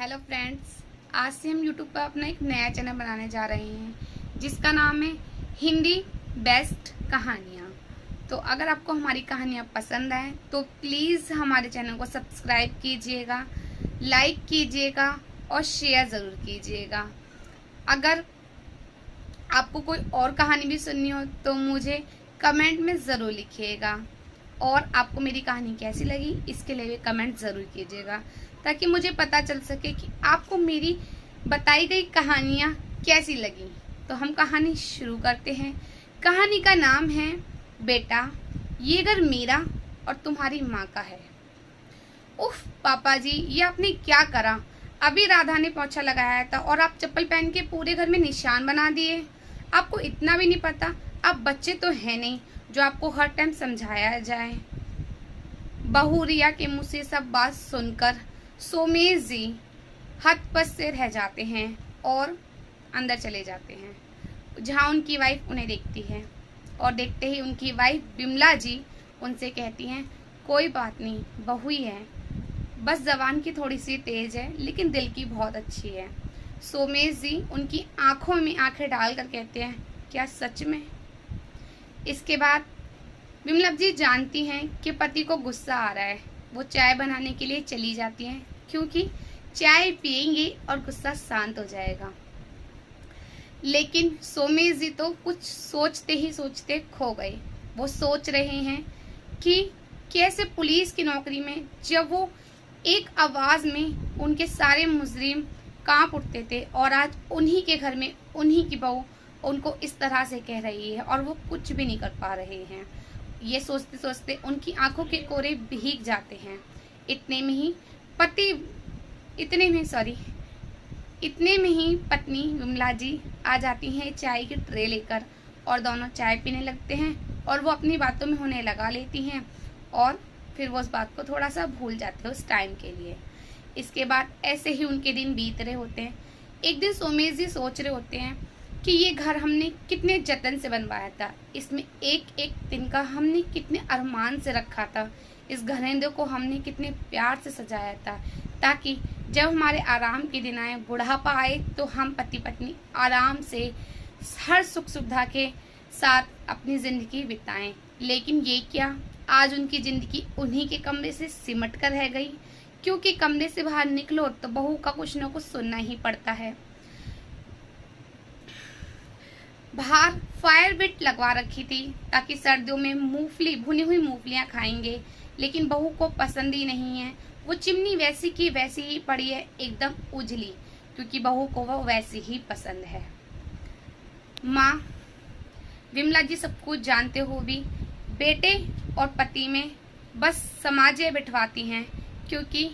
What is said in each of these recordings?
Hello friends, आज से हम यूट्यूब पर अपना एक नया चैनल बनाने जा रहे हैं जिसका नाम है हिंदी बेस्ट कहानियाँ। तो अगर आपको हमारी कहानियाँ पसंद आए तो प्लीज़ हमारे चैनल को सब्सक्राइब कीजिएगा, लाइक कीजिएगा और शेयर ज़रूर कीजिएगा। अगर आपको कोई और कहानी भी सुननी हो तो मुझे कमेंट में ज़रूर लिखिएगा, और आपको मेरी कहानी कैसी लगी इसके लिए भी कमेंट ज़रूर कीजिएगा ताकि मुझे पता चल सके कि आपको मेरी बताई गई कहानियाँ कैसी लगी। तो हम कहानी शुरू करते हैं। कहानी का नाम है बेटा, ये घर मेरा और तुम्हारी माँ का है। उफ पापा जी, ये आपने क्या करा? अभी राधा ने पोछा लगाया था और आप चप्पल पहन के पूरे घर में निशान बना दिए। आपको इतना भी नहीं पता, आप बच्चे तो हैं नहीं जो आपको हर टाइम समझाया जाए। बहू रिया के मुंह से सब बात सुनकर सोमेश जी हतपस से रह जाते हैं और अंदर चले जाते हैं, जहाँ उनकी वाइफ उन्हें देखती है। और देखते ही उनकी वाइफ बिमला जी उनसे कहती हैं, कोई बात नहीं, बहू ही है, बस जबान की थोड़ी सी तेज है लेकिन दिल की बहुत अच्छी है। सोमेश जी उनकी आंखों में आंखें डालकर कहते हैं, क्या सच में? इसके बाद बिमला जी जानती हैं कि पति को गुस्सा आ रहा है। वो चाय बनाने के लिए चली जाती हैं क्योंकि चाय पिएंगे और गुस्सा शांत हो जाएगा। लेकिन सोमेश जी तो कुछ सोचते ही सोचते खो गए। वो सोच रहे हैं कि कैसे पुलिस की नौकरी में जब वो एक आवाज में उनके सारे मुजरिम कांप उठते थे और आज उन्हीं के घर में उन्हीं की बहू उनको इस तरह से कह रही है और वो कुछ भी नहीं कर पा रहे हैं। ये सोचते सोचते उनकी आंखों के कोरे भीग जाते हैं। इतने में ही पत्नी विमला जी आ जाती हैं चाय की ट्रे लेकर, और दोनों चाय पीने लगते हैं और वो अपनी बातों में होने लगा लेती हैं और फिर वो उस बात को थोड़ा सा भूल जाते हैं उस टाइम के लिए। इसके बाद ऐसे ही उनके दिन बीत रहे होते हैं। एक दिन सोमेश जी सोच रहे होते हैं कि ये घर हमने कितने जतन से बनवाया था, इसमें एक एक दिन का हमने कितने अरमान से रखा था, इस घरेंदे को हमने कितने प्यार से सजाया था ताकि जब हमारे आराम के दिन आए, बुढ़ापा आए, तो हम पति पत्नी आराम से हर सुख सुविधा के साथ अपनी जिंदगी बिताएं। लेकिन ये क्या, आज उनकी जिंदगी उन्हीं के कमरे से सिमट कर रह गई, क्योंकि कमरे से बाहर निकलो तो बहू का कुछ न कुछ सुनना ही पड़ता है। बाहर फायर बिट लगवा रखी थी ताकि सर्दियों में मूंगफली, भुनी हुई मूंगफलियां खाएंगे, लेकिन बहू को पसंद ही नहीं है। वो चिमनी वैसी की वैसी ही पड़ी है, एकदम उजली, क्योंकि बहू को वो वैसी ही पसंद है। माँ विमला जी सब कुछ जानते हुए भी बेटे और पति में बस समाजे बिठवाती हैं, क्योंकि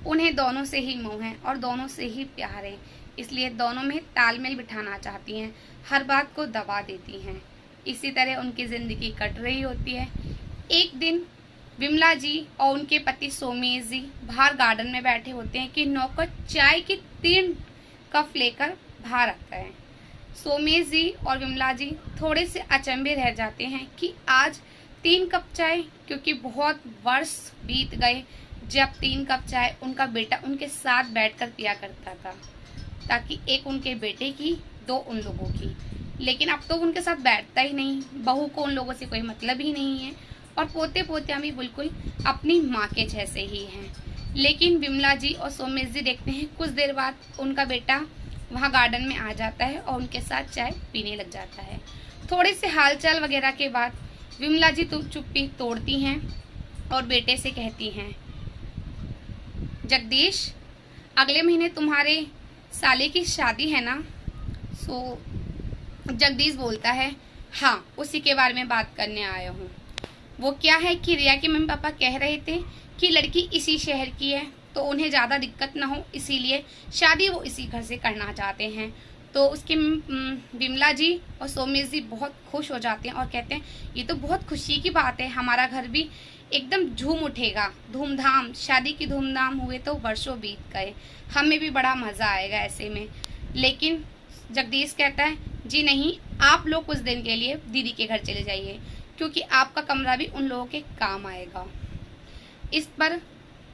उन्हें दोनों से ही मोह है और दोनों से ही प्यार है, इसलिए दोनों में तालमेल बिठाना चाहती हैं, हर बात को दबा देती हैं। इसी तरह उनकी जिंदगी कट रही होती है। एक दिन विमला जी और उनके पति सोमेश जी बाहर गार्डन में बैठे होते हैं कि नौकर चाय की 3 कप लेकर बाहर आता है। सोमेश जी और विमला जी थोड़े से अचंभे रह जाते हैं कि आज 3 कप चाय, क्योंकि बहुत वर्ष बीत गए जब 3 कप चाय उनका बेटा उनके साथ बैठकर पिया करता था, ताकि एक उनके बेटे की, 2 उन लोगों की। लेकिन अब तो उनके साथ बैठता ही नहीं, बहू को उन लोगों से कोई मतलब ही नहीं है और पोते पोतियां भी बिल्कुल अपनी माँ के जैसे ही हैं। लेकिन विमला जी और सोमेश जी देखते हैं कुछ देर बाद उनका बेटा वहाँ गार्डन में आ जाता है और उनके साथ चाय पीने लग जाता है। थोड़े से हालचाल वगैरह के बाद विमला जी तो चुप्पी तोड़ती हैं और बेटे से कहती हैं, जगदीश, अगले महीने तुम्हारे साले की शादी है ना? जगदीश बोलता है, हाँ, उसी के बारे में बात करने आया हूँ। वो क्या है कि रिया के मम्मी पापा कह रहे थे कि लड़की इसी शहर की है तो उन्हें ज़्यादा दिक्कत ना हो, इसीलिए शादी वो इसी घर से करना चाहते हैं। तो उसके विमला जी और सोमेश जी बहुत खुश हो जाते हैं और कहते हैं, ये तो बहुत खुशी की बात है, हमारा घर भी एकदम झूम उठेगा, धूमधाम, शादी की धूमधाम हुए तो वर्षों बीत गए, हमें भी बड़ा मज़ा आएगा ऐसे में। लेकिन जगदीश कहता है, जी नहीं, आप लोग कुछ दिन के लिए दीदी के घर चले जाइए, क्योंकि आपका कमरा भी उन लोगों के काम आएगा। इस पर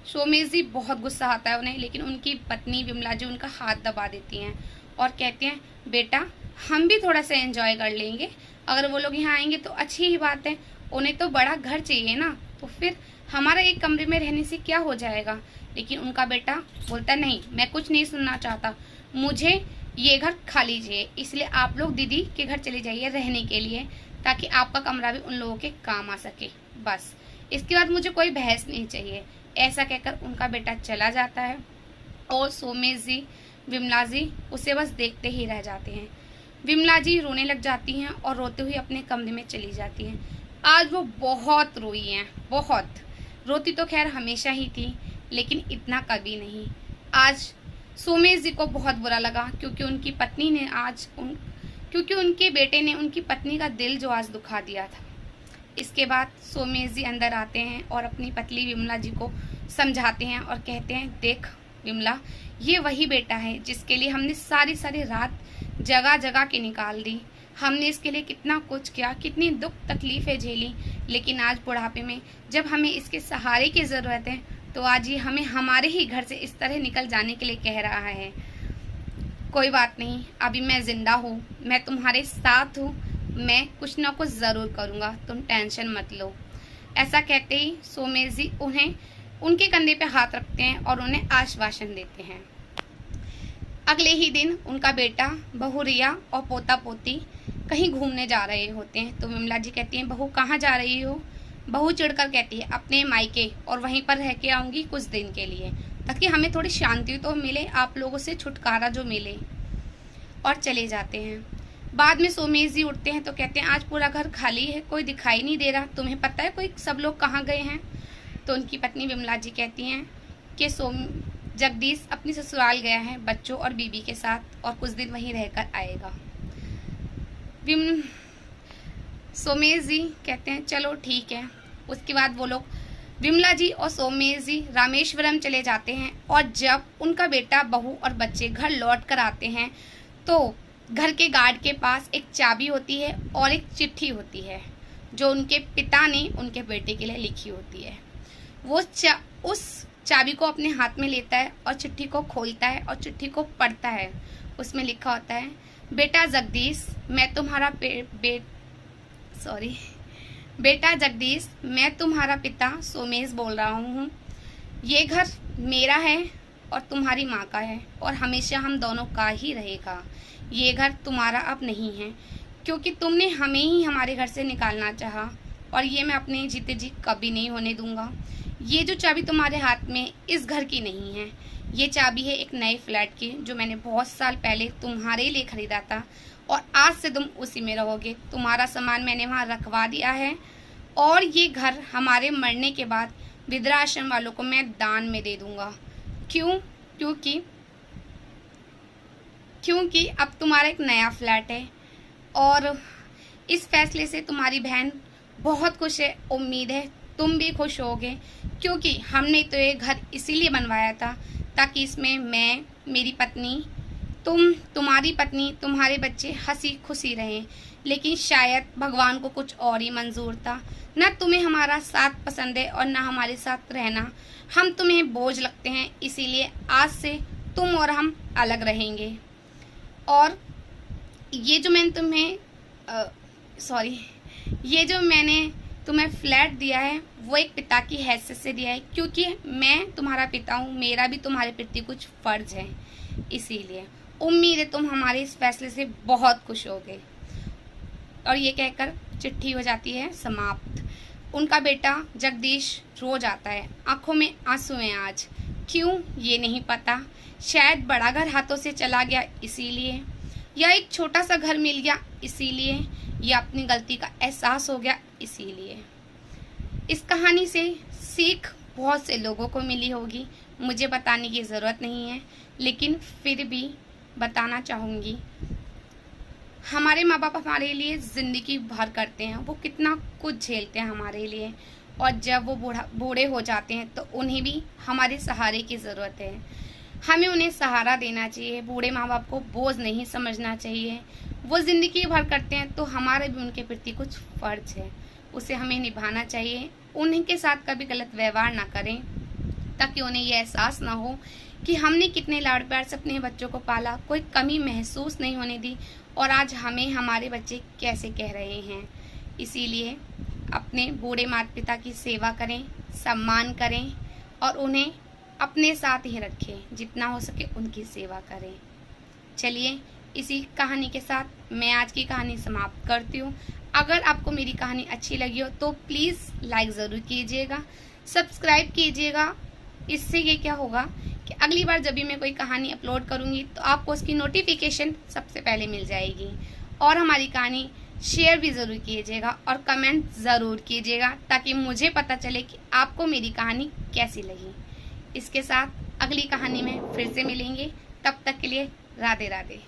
सोमेश जी बहुत गुस्सा आता है उन्हें, लेकिन उनकी पत्नी विमला जी उनका हाथ दबा देती हैं और कहते हैं बेटा हम भी थोड़ा सा एंजॉय कर लेंगे, अगर वो लोग यहाँ आएंगे तो अच्छी ही बात है, उन्हें तो बड़ा घर चाहिए ना, तो फिर हमारा एक कमरे में रहने से क्या हो जाएगा। लेकिन उनका बेटा बोलता नहीं, मैं कुछ नहीं सुनना चाहता, मुझे ये घर खाली चाहिए, इसलिए आप लोग दीदी के घर चले जाइए रहने के लिए, ताकि आपका कमरा भी उन लोगों के काम आ सके, बस इसके बाद मुझे कोई बहस नहीं चाहिए। ऐसा कहकर उनका बेटा चला जाता है और सोमेश जी विमला जी उसे बस देखते ही रह जाते हैं। विमला जी रोने लग जाती हैं और रोते हुए अपने कमरे में चली जाती हैं। आज वो बहुत रोई हैं, बहुत रोती तो खैर हमेशा ही थी, लेकिन इतना कभी नहीं। आज सोमेश जी को बहुत बुरा लगा, क्योंकि उनकी पत्नी ने क्योंकि उनके बेटे ने उनकी पत्नी का दिल जो आज दुखा दिया था। इसके बाद सोमेश जी अंदर आते हैं और अपनी पत्नी विमला जी को समझाते हैं और कहते हैं देख विमला, ये वही बेटा है जिसके लिए हमने सारी सारी रात जगह जगह के निकाल दी, हमने इसके लिए कितना कुछ किया, कितनी दुख तकलीफें झेली, लेकिन आज बुढ़ापे में जब हमें इसके सहारे की ज़रूरत है तो आज ये हमें हमारे ही घर से इस तरह निकल जाने के लिए कह रहा है। कोई बात नहीं, अभी मैं जिंदा हूँ, मैं तुम्हारे साथ हूँ, मैं कुछ ना कुछ ज़रूर करूँगा, तुम टेंशन मत लो। ऐसा कहते ही सोमेश जी उन्हें उनके कंधे पे हाथ रखते हैं और उन्हें आश्वासन देते हैं। अगले ही दिन उनका बेटा, बहू रिया और पोता पोती कहीं घूमने जा रहे होते हैं। तो विमला जी कहती हैं बहू कहाँ जा रही हो। बहू चिढ़कर कहती है अपने मायके, और वहीं पर रह के आऊँगी कुछ दिन के लिए, ताकि हमें थोड़ी शांति तो मिले, आप लोगों से छुटकारा जो मिले, और चले जाते हैं। बाद में सोमेश जी उठते हैं तो कहते हैं आज पूरा घर खाली है, कोई दिखाई नहीं दे रहा, तुम्हें पता है कोई सब लोग कहाँ गए हैं। तो उनकी पत्नी विमला जी कहती हैं कि जगदीश अपनी ससुराल गया है बच्चों और बीबी के साथ, और कुछ दिन वहीं रहकर आएगा। सोमेश जी कहते हैं चलो ठीक है। उसके बाद वो लोग विमला जी और सोमेश जी रामेश्वरम चले जाते हैं, और जब उनका बेटा, बहू और बच्चे घर लौट कर आते हैं तो घर के गार्ड के पास एक चाबी होती है और एक चिट्ठी होती है जो उनके पिता ने उनके बेटे के लिए लिखी होती है। वो उस चाबी को अपने हाथ में लेता है और चिट्ठी को खोलता है और चिट्ठी को पढ़ता है। उसमें लिखा होता है बेटा जगदीश, मैं तुम्हारा बेटा जगदीश, मैं तुम्हारा पिता सोमेश बोल रहा हूँ। ये घर मेरा है और तुम्हारी माँ का है, और हमेशा हम दोनों का ही रहेगा। ये घर तुम्हारा अब नहीं है, क्योंकि तुमने हमें ही हमारे घर से निकालना चाहा, और ये मैं अपने जीते जी कभी नहीं होने दूंगा। ये जो चाबी तुम्हारे हाथ में इस घर की नहीं है, ये चाबी है एक नए फ्लैट की, जो मैंने बहुत साल पहले तुम्हारे लिए खरीदा था, और आज से तुम उसी में रहोगे। तुम्हारा सामान मैंने वहाँ रखवा दिया है, और ये घर हमारे मरने के बाद वृद्धाश्रम वालों को मैं दान में दे दूंगा। क्योंकि अब तुम्हारा एक नया फ्लैट है, और इस फैसले से तुम्हारी बहन बहुत खुश है। उम्मीद है तुम भी खुश होगे, क्योंकि हमने तो ये घर इसीलिए बनवाया था ताकि इसमें मैं, मेरी पत्नी, तुम्हारी पत्नी, तुम्हारे बच्चे हंसी खुशी रहें। लेकिन शायद भगवान को कुछ और ही मंजूर था। न तुम्हें हमारा साथ पसंद है और न हमारे साथ रहना, हम तुम्हें बोझ लगते हैं, इसीलिए आज से तुम और हम अलग रहेंगे। और ये जो मैंने तुम्हें फ्लैट दिया है वो एक पिता की हैसियत से दिया है, क्योंकि मैं तुम्हारा पिता हूँ, मेरा भी तुम्हारे प्रति कुछ फर्ज है। इसीलिए उम्मीद है तुम हमारे इस फैसले से बहुत खुश होगे। और ये कहकर चिट्ठी हो जाती है समाप्त। उनका बेटा जगदीश रो जाता है, आंखों में आंसू हैं आज। क्यों ये नहीं पता, शायद बड़ा घर हाथों से चला गया इसीलिए, या एक छोटा सा घर मिल गया इसीलिए, या अपनी गलती का एहसास हो गया इसीलिए। इस कहानी से सीख बहुत से लोगों को मिली होगी, मुझे बताने की ज़रूरत नहीं है, लेकिन फिर भी बताना चाहूँगी। हमारे माँ बाप हमारे लिए ज़िंदगी भर करते हैं, वो कितना कुछ झेलते हैं हमारे लिए, और जब वो बूढ़े हो जाते हैं तो उन्हें भी हमारे सहारे की ज़रूरत है। हमें उन्हें सहारा देना चाहिए, बूढ़े माँ बाप को बोझ नहीं समझना चाहिए। वो ज़िंदगी भर करते हैं तो हमारे भी उनके प्रति कुछ फ़र्ज है, उसे हमें निभाना चाहिए। उन्हीं के साथ कभी गलत व्यवहार ना करें। ताकि उन्हें ये एहसास ना हो कि हमने कितने लाड प्यार से अपने बच्चों को पाला, कोई कमी महसूस नहीं होने दी और आज हमें हमारे बच्चे कैसे कह रहे हैं। इसीलिए अपने बूढ़े माता पिता की सेवा करें, सम्मान करें और उन्हें अपने साथ ही रखें, जितना हो सके उनकी सेवा करें। चलिए इसी कहानी के साथ मैं आज की कहानी समाप्त करती हूँ। अगर आपको मेरी कहानी अच्छी लगी हो तो प्लीज़ लाइक ज़रूर कीजिएगा, सब्सक्राइब कीजिएगा। इससे ये क्या होगा कि अगली बार जब भी मैं कोई कहानी अपलोड करूँगी तो आपको उसकी नोटिफिकेशन सबसे पहले मिल जाएगी। और हमारी कहानी शेयर भी ज़रूर कीजिएगा और कमेंट ज़रूर कीजिएगा ताकि मुझे पता चले कि आपको मेरी कहानी कैसी लगी। इसके साथ अगली कहानी में फिर से मिलेंगे, तब तक के लिए राधे राधे।